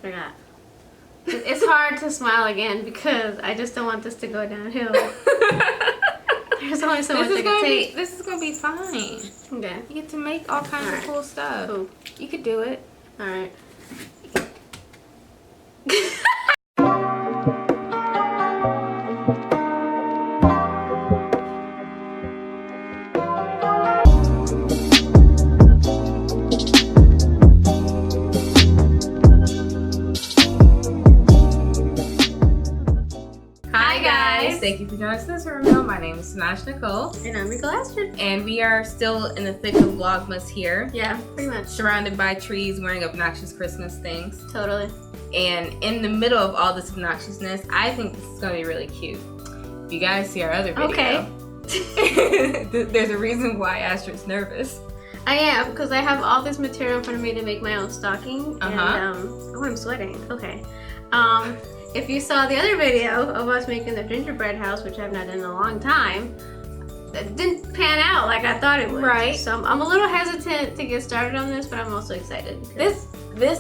forgot. It's hard to smile again because I just don't want this to go downhill. There's only so much I can take. This is gonna be fine. Okay. You get to make all kinds of cool stuff. Cool. You could do it. All right. Thank you for joining us this room. My name is Sanash Nicole. And I'm Rico Astrid. And we are still in the thick of Vlogmas here. Yeah, pretty much. Surrounded by trees, wearing obnoxious Christmas things. Totally. And in the middle of all this obnoxiousness, I think this is going to be really cute. If you guys see our other video, okay. There's a reason why Astrid's nervous. I am, because I have all this material in front of me to make my own stocking. And, oh, I'm sweating. Okay. If you saw the other video of us making the gingerbread house, which I've not done in a long time, it didn't pan out like I thought it would. Right. So I'm a little hesitant to get started on this, but I'm also excited. This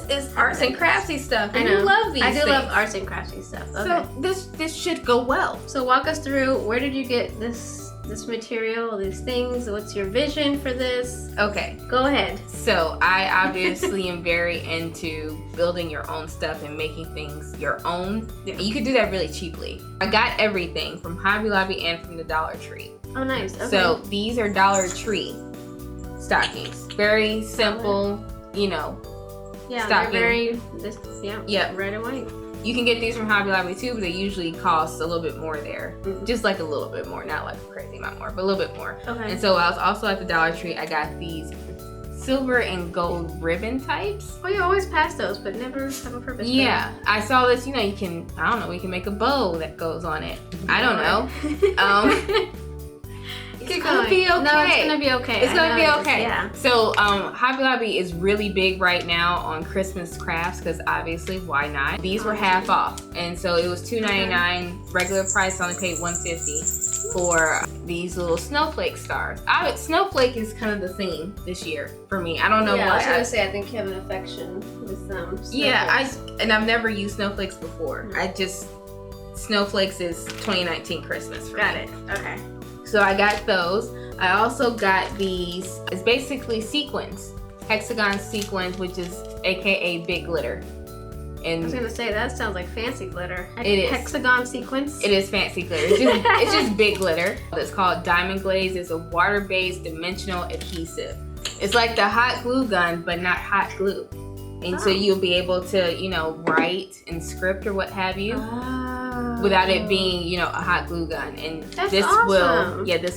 is arts and craftsy stuff. I know. You love these I do things. love arts and craftsy stuff. Okay. So this should go well. So walk us through, where did you get this material, these things? What's your vision for this? Okay. Go ahead. So I obviously am very into building your own stuff and making things your own. Yeah. And you can do that really cheaply. I got everything from Hobby Lobby and from the Dollar Tree. Oh, nice. Okay. So these are Dollar Tree stockings. Very simple, you know. Yeah, stocking. They're very, yeah, red and white. You can get these from Hobby Lobby too, but they usually cost a little bit more there. Mm-hmm. Just like a little bit more, not like a crazy amount more, but a little bit more. Okay. And so I was also at the Dollar Tree. I got these silver and gold ribbon types. Oh, you always pass those, but never have a purpose. Yeah, I saw this. You know, you can. I don't know. We can make a bow that goes on it. I don't know. It's gonna be okay. No, it's gonna be okay. It's gonna be okay. Yeah. So, Hobby Lobby is really big right now on Christmas crafts because obviously, why not? These were half off, and so it was $2.99. Regular price, only paid $1.50 for these little snowflake stars. Snowflake is kind of the theme this year for me. I don't know why. I was gonna say I think you have an affection with them. Yeah, I've never used snowflakes before. Snowflakes is 2019 Christmas for me. Got it. Okay. So I got those. I also got these. It's basically sequins, hexagon sequins, which is AKA big glitter. And I was gonna say that sounds like fancy glitter. It is hexagon sequins. It is fancy glitter. It's just big glitter. It's called Diamond Glaze. It's a water-based dimensional adhesive. It's like the hot glue gun, but not hot glue. And so you'll be able to, you know, write and script or what have you. Without it being, you know, a hot glue gun, and this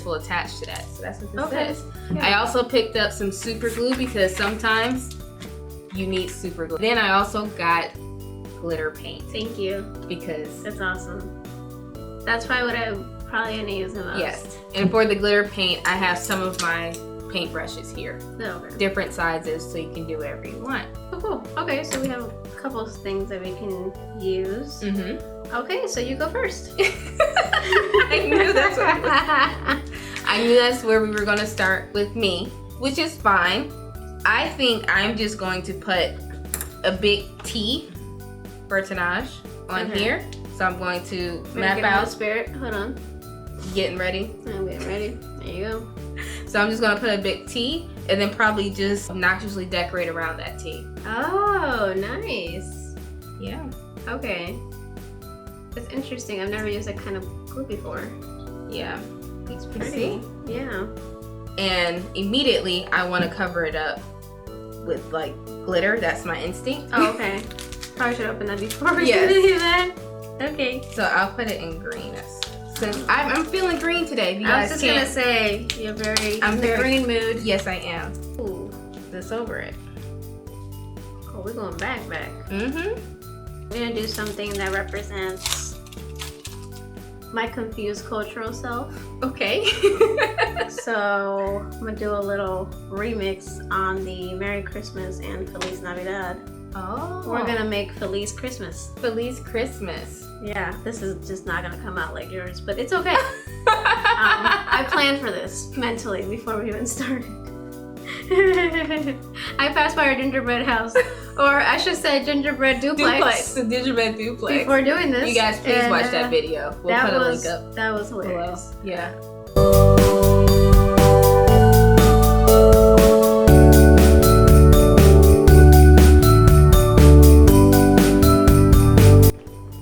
will attach to that. So that's what this is. Yeah. I also picked up some super glue because sometimes you need super glue. Then I also got glitter paint. Thank you. Because that's awesome. That's probably what I'm probably gonna use the most. Yes. And for the glitter paint, I have some of my paint brushes here. Okay. Different sizes, so you can do whatever you want. Oh, cool. Okay, so we have a couple of things that we can use. Mm-hmm. Okay, so you go first. I knew that's what I knew that's where we were going to start with me, which is fine. I think I'm just going to put a big T for Tanaj on here. So I'm going to map out. Spirit. Hold on. Getting ready. I'm getting ready. There you go. So I'm just going to put a big T and then probably just obnoxiously decorate around that T. Oh, nice. Yeah. Okay. It's interesting. I've never used that kind of glue before. Yeah. It's pretty. Yeah. And immediately I want to cover it up with like glitter. That's my instinct. Oh, okay. Probably should open that before we do that. Okay. So I'll put it in green. Since I'm feeling green today. I was just gonna say I'm in the green mood. Yes, I am. Ooh. This over it. Oh, we're going back. Mm-hmm. We're gonna do something that represents my confused cultural self. Okay. So I'm gonna do a little remix on the Merry Christmas and Feliz Navidad. Oh. We're gonna make Feliz Christmas. Feliz Christmas. Yeah, this is just not gonna come out like yours, but it's okay. I planned for this mentally before we even started. I passed by our gingerbread house, or I should say gingerbread duplex. The gingerbread duplex. Before doing this. You guys, please watch that video. We'll put a link up. That was hilarious. Below. Yeah.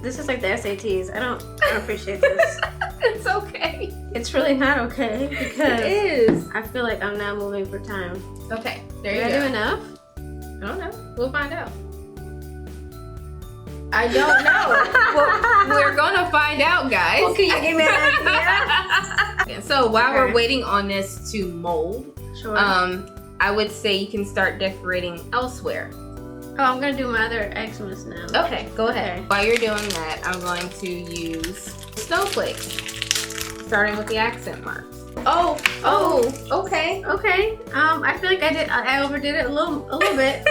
This is like the SATs. I don't appreciate this. It's okay. It's really not okay because it is. I feel like I'm now moving for time. Okay, there you go. Did I do enough? I don't know. We'll find out. I don't know. Well, we're gonna find out, guys. Well, can you give me an idea? So while we're waiting on this to mold, sure. I would say you can start decorating elsewhere. Oh, I'm gonna do my other Xmas now. Okay, go ahead. While you're doing that, I'm going to use snowflakes, starting with the accent marks. Oh, okay. Okay. I feel like I overdid it a little bit.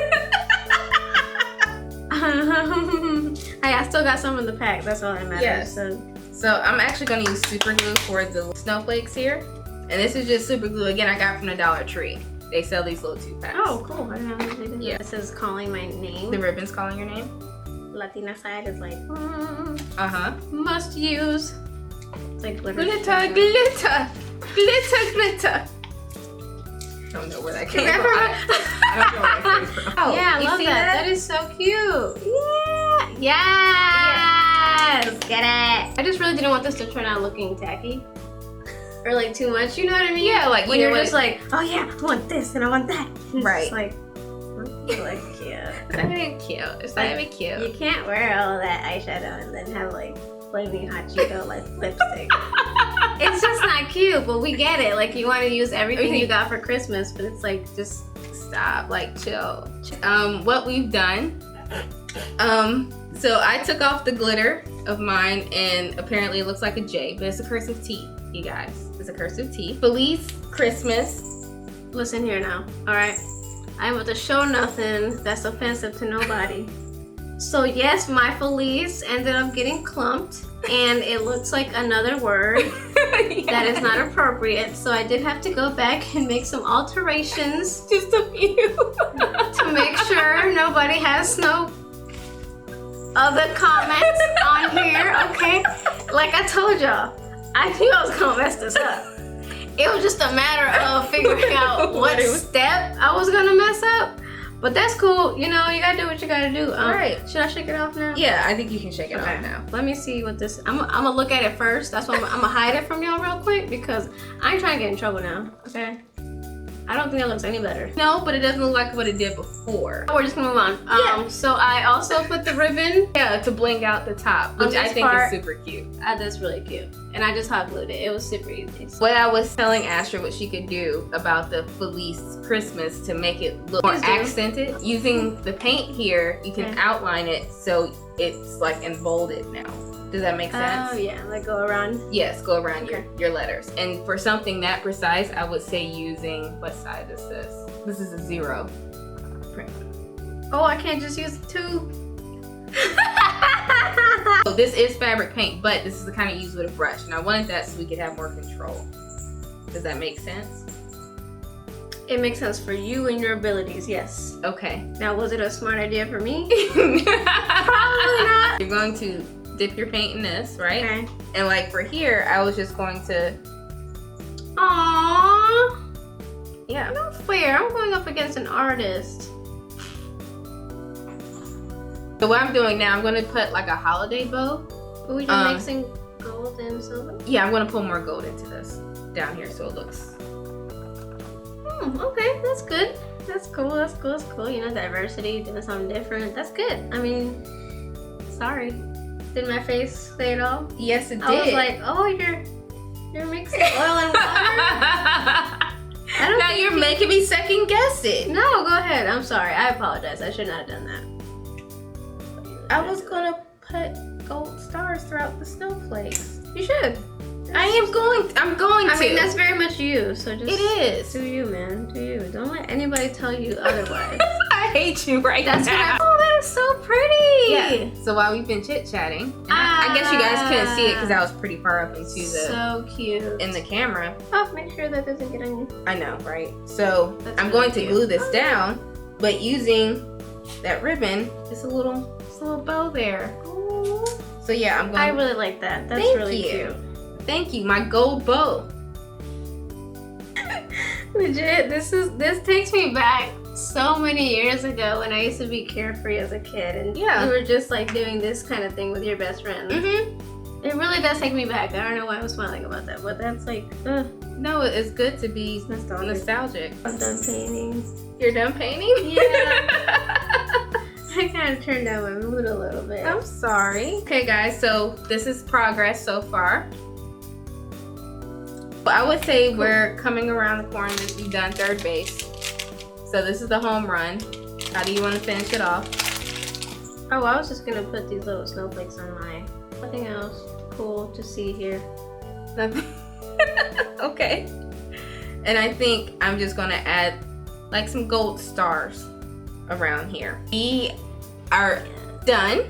I still got some in the pack. That's all that matters. Yes. So I'm actually going to use super glue for the snowflakes here, and this is just super glue. Again, I got from the Dollar Tree. They sell these little 2-packs. Oh, cool. I didn't know they did. Yeah. This is calling my name. The ribbon's calling your name. Latina side is like, must use. It's like glitter. Glitter, glitter, glitter, glitter. I don't know where that came from. I don't know where that came from. Oh, yeah, I love that. That is so cute. Yeah. Yes. Get it. I just really didn't want this to turn out looking tacky. Or like too much, you know what I mean? Yeah, like when you're just like, oh yeah, I want this and I want that. It's right. Just like cute. It's not even cute. It's not even cute. You can't wear all that eyeshadow and then have like flaming hot Cheeto like lipstick. It's just not cute, but we get it. Like you want to use everything you got for Christmas, but it's like just stop, like chill. What we've done, so I took off the glitter of mine and apparently it looks like a J, but it's a cursive T, you guys. It's a cursive T. Feliz Christmas. Listen here now, all right? I'm about to show nothing that's offensive to nobody. So yes, my Feliz ended up getting clumped and it looks like another word that is not appropriate. So I did have to go back and make some alterations. Just a few. To make sure nobody has no other comments on here, okay? Like I told y'all, I knew I was gonna mess this up. It was just a matter of figuring out what step I was gonna mess up. But that's cool. You know, you gotta do what you gotta do. Right. Should I shake it off now? Yeah, I think you can shake it off now. Let me see what this. I'm gonna look at it first. That's why I'm gonna hide it from y'all real quick because I ain't trying to get in trouble now. Okay. I don't think that looks any better. No, but it doesn't look like what it did before. We're just gonna move on. So I also put the ribbon. Yeah, to bling out the top, which I think is super cute. That's really cute. And I just hot glued it. It was super easy. What I was telling Astra what she could do about the Feliz Christmas to make it look more accented. Using the paint here, you can outline it so it's like embolded now. Does that make sense? Oh yeah, like go around. Yes, go around your letters. And for something that precise, I would say using, what size is this? This is a 0 print. Oh, I can't just use 2. So this is fabric paint, but this is the kind of use with a brush. And I wanted that so we could have more control. Does that make sense? It makes sense for you and your abilities, yes. Okay. Now, was it a smart idea for me? Probably not. You're going to dip your paint in this, right? Okay. And like for here, I was just going to... Aww. Yeah. Not fair. I'm going up against an artist. So what I'm doing now, I'm going to put like a holiday bow. Are we just mixing gold and silver? Yeah, I'm going to put more gold into this down here so it looks... Okay, that's good. That's cool, that's cool, that's cool. You know, diversity, doing something different. That's good. I mean, sorry. Did my face say it all? Yes, it did. I was like, oh, you're mixing oil and water? Now you're making me second guess it. No, go ahead. I'm sorry. I apologize. I should not have done that. I was gonna put gold stars throughout the snowflakes. You should. I'm going to. I mean, that's very much you, so just... It is. Do you, man. Do you. Don't let anybody tell you otherwise. I hate you right now. Oh, that is so pretty. Yeah. So while we've been chit-chatting, I guess you guys couldn't see it because I was pretty far up into the... So cute. In the camera. Oh, make sure that doesn't get on you. I know, right? So I'm going to glue this down but using that ribbon, it's a little bow there. Ooh. So yeah, I'm going. I really like that. That's really cute. Thank you, my gold bow. Legit, this takes me back so many years ago when I used to be carefree as a kid, and you were just like doing this kind of thing with your best friends. Mm-hmm. It really does take me back. I don't know why I'm smiling about that, but that's like, no, it's good to be nostalgic. I'm done painting. You're done painting? Yeah. I kind of turned down my mood a little bit. I'm sorry. Okay, guys, so this is progress so far. But I would say we're coming around the corner. We've done third base. So this is the home run. How do you want to finish it off? Oh, I was just going to put these little snowflakes on mine. Nothing else cool to see here. Nothing. Okay. And I think I'm just going to add like some gold stars around here. We are done.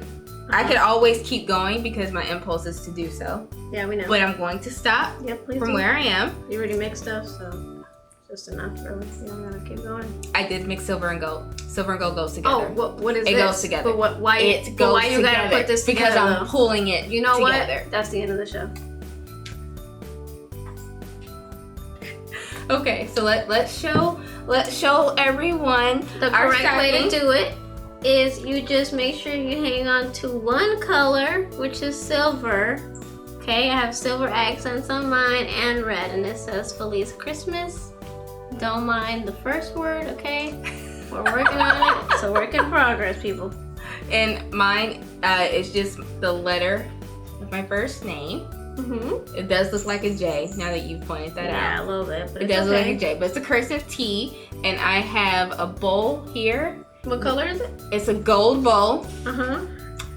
I could always keep going because my impulse is to do so. Yeah, we know. But I'm going to stop from where I am. You already mixed stuff, so it's just enough for us. You don't gotta keep going. I did mix silver and gold. Silver and gold goes together. Oh, what is it? It goes together. But why you gotta put this together? Because I'm pulling it You know together. what? That's the end of the show. Okay, so let's show everyone the correct way to do it. Is you just make sure you hang on to one color, which is silver. Okay, I have silver accents on mine and red, and it says Feliz Christmas. Don't mind the first word, okay? We're working on it. It's a work in progress, people. And mine is just the letter of my first name. Mm-hmm. It does look like a J now that you've pointed that out. Yeah, a little bit, but it does look like a J, but it's a cursive T, and I have a bowl here. What color is it? It's a gold bowl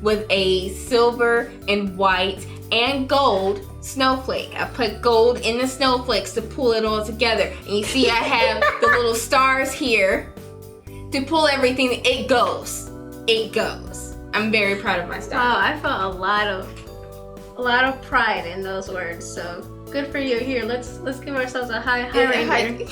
with a silver and white and gold snowflake. I put gold in the snowflakes to pull it all together. And you see I have the little stars here to pull everything. It goes. It goes. I'm very proud of my style. Wow, I felt a lot of pride in those words. So good for you. Here, let's give ourselves a high rating.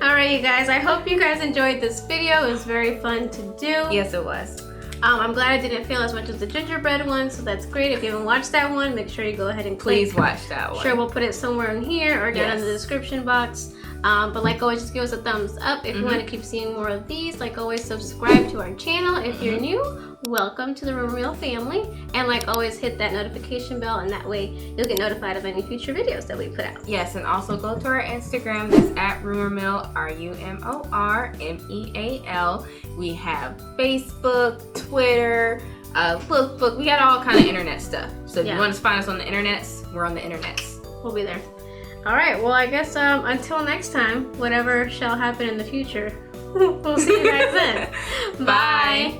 Alright, you guys, I hope you guys enjoyed this video. It was very fun to do. Yes, it was. I'm glad I didn't fail as much as the gingerbread one, so that's great. If you haven't watched that one, make sure you go ahead and click. Please watch that one. Sure, we'll put it somewhere in here or down in the description box. But like always, just give us a thumbs up if you want to keep seeing more of these. Like always, subscribe to our channel. If you're new, welcome to the Rumor Mill family. And like always, hit that notification bell, and that way you'll get notified of any future videos that we put out. Yes, and also go to our Instagram. That's at Rumor Mill, RUMORMEAL. We have Facebook, Twitter, lookbook. We got all kind of internet stuff. So if you want to find us on the internets, we're on the internets. We'll be there. All right, well, I guess until next time, whatever shall happen in the future, we'll see you guys then. Bye.